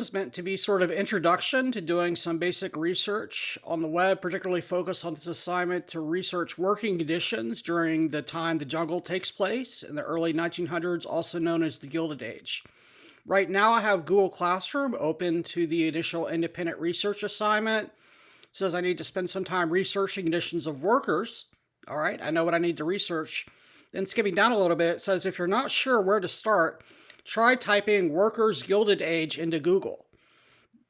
is meant to be sort of introduction to doing some basic research on the web, particularly focused on this assignment to research working conditions during the time the jungle takes place in the early 1900s, also known as the Gilded Age. Right now I have Google Classroom open to the initial independent research assignment. It says I need to spend some time researching conditions of workers. All right, I know what I need to research. Then skipping down a little bit, it says if you're not sure where to start, try typing Workers' Gilded Age into Google.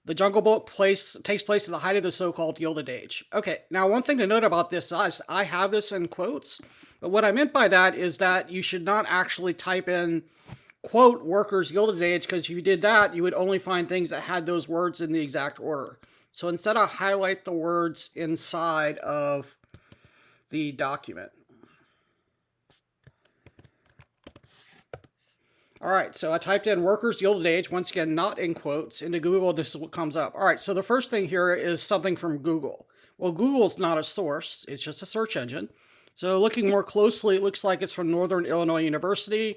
The Jungle Book takes place at the height of the so-called Gilded Age. Okay, now one thing to note about this is I have this in quotes, but what I meant by that is that you should not actually type in, quote, Workers' Gilded Age, because if you did that, you would only find things that had those words in the exact order. So instead, I highlight the words inside of the document. All right, so I typed in Workers' Gilded Age, once again, not in quotes, into Google. This is what comes up. All right, so the first thing here is something from Google. Well, Google's not a source. It's just a search engine. So looking more closely, it looks like it's from Northern Illinois University.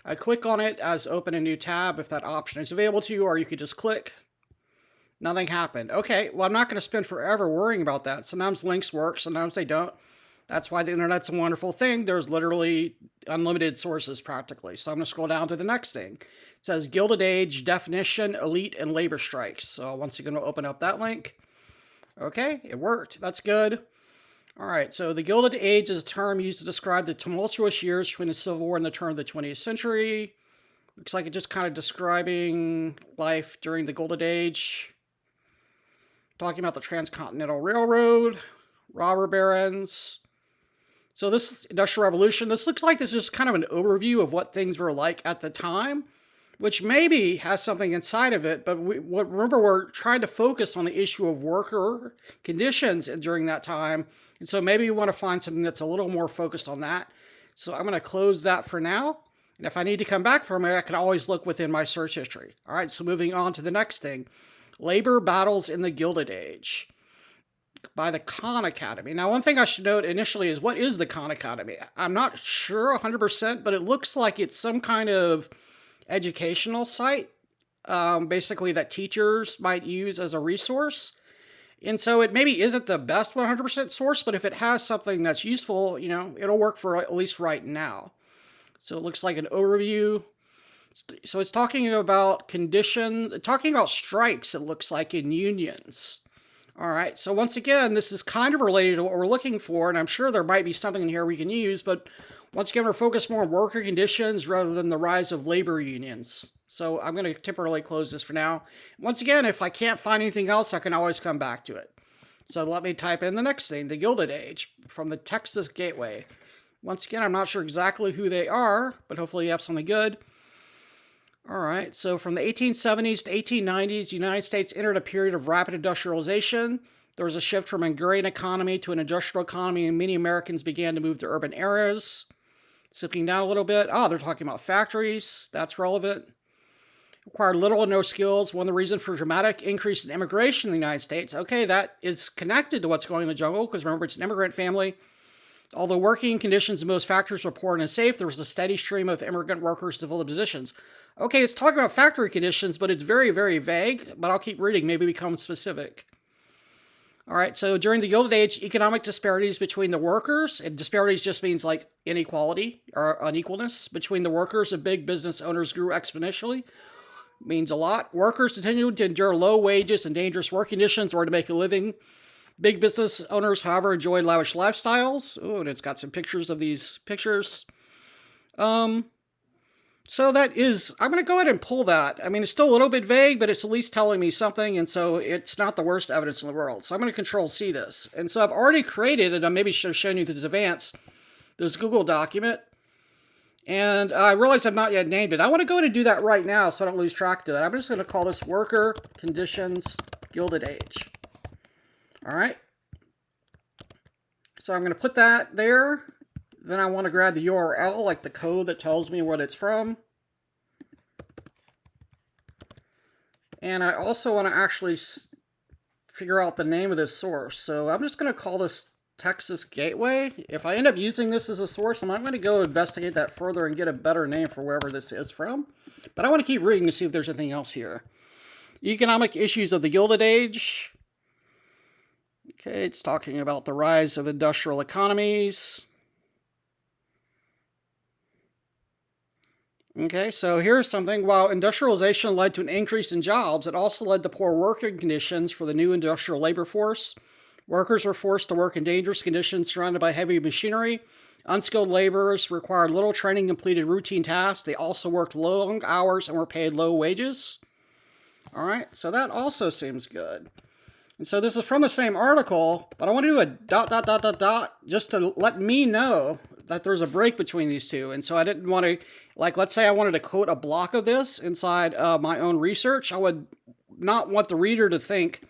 I click on it as open a new tab if that option is available to you, or you could just click. Nothing happened. Okay, well, I'm not going to spend forever worrying about that. Sometimes links work, sometimes they don't. That's why the internet's a wonderful thing. There's literally unlimited sources practically. So I'm going to scroll down to the next thing. It says Gilded Age, definition, elite, and labor strikes. So once again, we'll open up that link. Okay, it worked. That's good. All right, so the Gilded Age is a term used to describe the tumultuous years between the Civil War and the turn of the 20th century. Looks like it's just kind of describing life during the Gilded Age. Talking about the Transcontinental Railroad, robber barons. So this Industrial Revolution, this looks like this is just kind of an overview of what things were like at the time, which maybe has something inside of it, but remember we're trying to focus on the issue of worker conditions during that time, and so maybe we want to find something that's a little more focused on that. So I'm going to close that for now, and if I need to come back from it, I can always look within my search history. All right, so moving on to the next thing, labor battles in the Gilded Age, by the Khan Academy. Now, one thing I should note initially is what is the Khan Academy? I'm not sure 100%, but it looks like it's some kind of educational site, basically that teachers might use as a resource. And so it maybe isn't the best 100% source, but if it has something that's useful, you know, it'll work for at least right now. So it looks like an overview. So it's talking about talking about strikes, it looks like, in unions. All right, so once again, this is kind of related to what we're looking for, and I'm sure there might be something in here we can use, but once again, we're focused more on worker conditions rather than the rise of labor unions. So I'm going to temporarily close this for now. Once again, if I can't find anything else, I can always come back to it. So let me type in the next thing, the Gilded Age, from the Texas Gateway. Once again, I'm not sure exactly who they are, but hopefully you have something good. All right, so from the 1870s to 1890s, the United States entered a period of rapid industrialization. There was a shift from an agrarian economy to an industrial economy, and many Americans began to move to urban areas. Skipping down a little bit, they're talking about factories. That's relevant. Required little or no skills. One of the reasons for dramatic increase in immigration in the United States. Okay, that is connected to what's going on in the jungle, because remember, it's an immigrant family. Although working conditions in most factories were poor and unsafe, there was a steady stream of immigrant workers to fill the positions. Okay, it's talking about factory conditions, but it's very, very vague. But I'll keep reading, maybe become specific. All right, so during the Gilded Age, economic disparities between the workers, and disparities just means like inequality or unequalness between the workers and big business owners grew exponentially. Means a lot. Workers continued to endure low wages and dangerous work conditions in order to make a living. Big business owners, however, enjoyed lavish lifestyles. Oh, and it's got some pictures of these pictures. So that is, I'm going to go ahead and pull that. I mean, it's still a little bit vague, but it's at least telling me something, and so it's not the worst evidence in the world. So I'm going to Control-C this. And so I've already created, and I maybe should have shown you this advance, this Google document. And I realize I've not yet named it. I want to go ahead and do that right now so I don't lose track of it. I'm just going to call this Worker Conditions Gilded Age. All right. So I'm going to put that there. Then I want to grab the URL, like the code that tells me what it's from. And I also want to actually figure out the name of this source. So I'm just going to call this Texas Gateway. If I end up using this as a source, I'm going to go investigate that further and get a better name for wherever this is from. But I want to keep reading to see if there's anything else here. Economic issues of the Gilded Age. Okay, it's talking about the rise of industrial economies. Okay, so here's something. While industrialization led to an increase in jobs, it also led to poor working conditions for the new industrial labor force. Workers were forced to work in dangerous conditions surrounded by heavy machinery. Unskilled laborers required little training, completed routine tasks. They also worked long hours and were paid low wages. All right, so that also seems good. And so this is from the same article, but I want to do a ... just to let me know that there's a break between these two. And so I didn't want to, like, let's say I wanted to quote a block of this inside my own research. I would not want the reader to think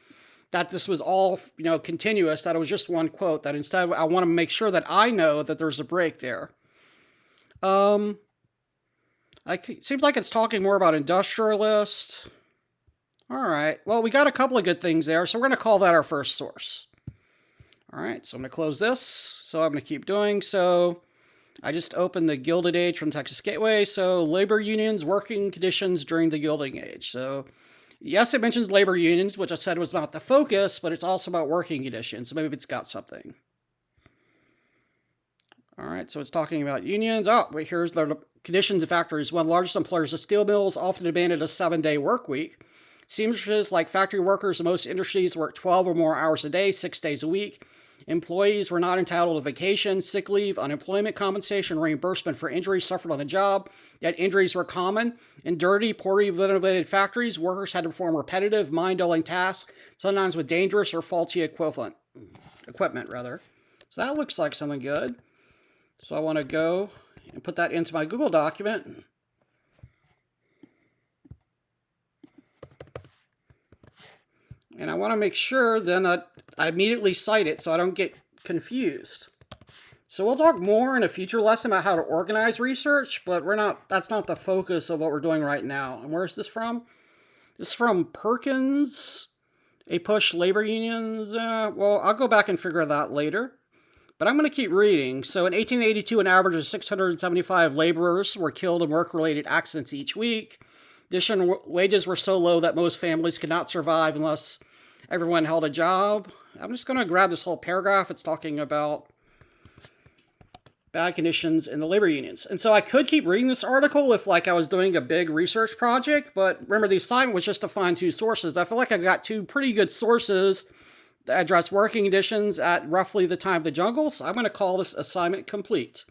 that this was all, continuous, that it was just one quote, that instead I want to make sure that I know that there's a break there. It seems like it's talking more about industrialist. All right, well, we got a couple of good things there, so we're going to call that our first source. All right, so I'm going to close this. So I'm going to keep doing. So I just opened the Gilded Age from Texas Gateway. So labor unions, working conditions during the Gilded Age. So yes, it mentions labor unions, which I said was not the focus, but it's also about working conditions. So maybe it's got something. All right, so it's talking about unions. Oh, wait, here's the conditions of factories. One of the largest employers of steel mills often demanded a 7-day work week. Seamstresses, like factory workers in most industries, work 12 or more hours a day, 6 days a week. Employees were not entitled to vacation, sick leave, unemployment compensation, reimbursement for injuries suffered on the job, yet injuries were common. In dirty, poorly renovated factories, workers had to perform repetitive, mind-dulling tasks, sometimes with dangerous or faulty equipment. So that looks like something good. So I want to go and put that into my Google document. And I want to make sure then that I immediately cite it so I don't get confused. So we'll talk more in a future lesson about how to organize research, but that's not the focus of what we're doing right now. And where is this from? This is from Perkins, A Push Labor Unions. Well, I'll go back and figure that out later. But I'm going to keep reading. So in 1882, an average of 675 laborers were killed in work-related accidents each week. Addition, wages were so low that most families could not survive unless everyone held a job. I'm just going to grab this whole paragraph. It's talking about bad conditions in the labor unions. And so I could keep reading this article if I was doing a big research project, but remember the assignment was just to find 2 sources. I feel like I got 2 pretty good sources that address working conditions at roughly the time of the jungle, so I'm going to call this assignment complete.